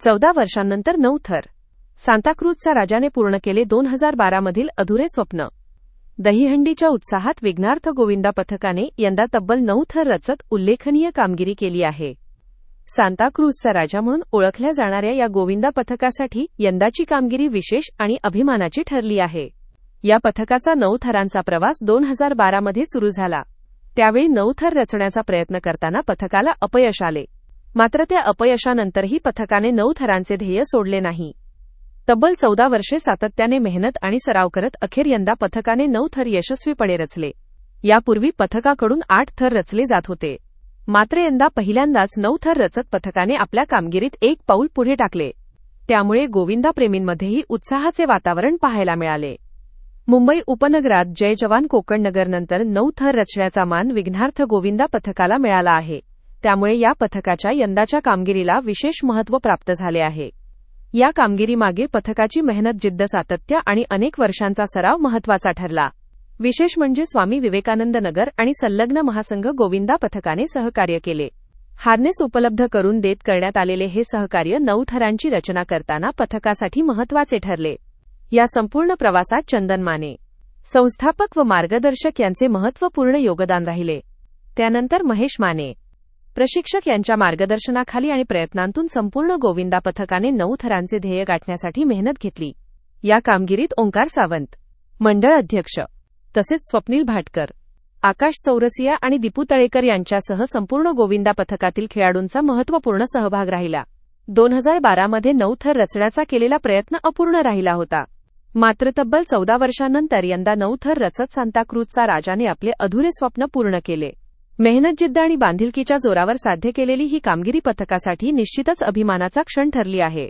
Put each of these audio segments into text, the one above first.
14 वर्षांनंतर 9 थर. सांताक्रूझचा राजाने पूर्ण केले 2012 मधील अधुरे स्वप्न. दहीहंडीच्या उत्साहात विघ्नार्थ गोविंदा पथकाने यंदा तब्बल 9 थर रचत उल्लेखनीय कामगिरी केली आहे. सांताक्रूझचा राजा म्हणून ओळखल्या जाणाऱ्या या गोविंदा पथकासाठी यंदाची कामगिरी विशेष आणि अभिमानाची ठरली आहे. या पथकाचा 9 थरांचा प्रवास 2012 मध्ये सुरू झाला. त्यावेळी 9 थर रचण्याचा प्रयत्न करताना पथकाला अपयश आले. मात्र त्या अपयशानंतरही पथकाने 9 थरांचे ध्येय सोडले नाही. तब्बल 14 वर्षे सातत्याने मेहनत आणि सराव करत अखेर यंदा पथकाने 9 थर यशस्वीपणे रचले. यापूर्वी पथकाकडून 8 थर रचले जात होते. मात्र यंदा पहिल्यांदाच 9 थर रचत पथकाने आपल्या कामगिरीत एक पाऊल पुढे टाकले. त्यामुळे गोविंदा प्रेमींमध्येही उत्साहाचे वातावरण पाहायला मिळाले. मुंबई उपनगरात जय जवान कोकण नगरनंतर 9 थर रचण्याचा मान विघ्नार्थ गोविंदा पथकाला मिळाला आहे. त्यामुळे या पथकाच्या यंदाच्या कामगिरीला विशेष महत्त्व प्राप्त झाले आहे. या कामगिरीमागे पथकाची मेहनत, जिद्द, सातत्य आणि अनेक वर्षांचा सराव महत्त्वाचा ठरला. विशेष म्हणजे स्वामी विवेकानंद नगर आणि संलग्न महासंघ गोविंदा पथकाने सहकार्य केले. हार्नेस उपलब्ध करून देत करण्यात आलेले हे सहकार्य 9 थरांची रचना करताना पथकासाठी महत्त्वाचे ठरले. या संपूर्ण प्रवासात चंदन माने, संस्थापक व मार्गदर्शक यांचे महत्त्वपूर्ण योगदान राहिले. त्यानंतर महेश माने, प्रशिक्षक यांच्या मार्गदर्शनाखाली आणि प्रयत्नांतून संपूर्ण गोविंदा पथकाने 9 थरांचे ध्येय गाठण्यासाठी मेहनत घेतली. या कामगिरीत ओंकार सावंत, मंडळ अध्यक्ष, तसेच स्वप्नील भाटकर, आकाश चौरसिया आणि दीपू तळेकर यांच्यासह संपूर्ण गोविंदा पथकातील खेळाडूंचा महत्त्वपूर्ण सहभाग राहिला. 2012 मध्ये 9 थर रचण्याचा केलेला प्रयत्न अपूर्ण राहिला होता. मात्र तब्बल 14 वर्षांनंतर यंदा 9 थर रचत सांताक्रूझचा राजाने आपले अधुरे स्वप्न पूर्ण केले. मेहनत, जिद्द आणि बांधिलकीच्या जोरावर साध्य केलेली ही कामगिरी पथकासाठी निश्चितच अभिमानाचा क्षण ठरली आहे.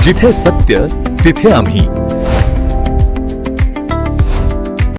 जिथे सत्य तिथे आम्ही.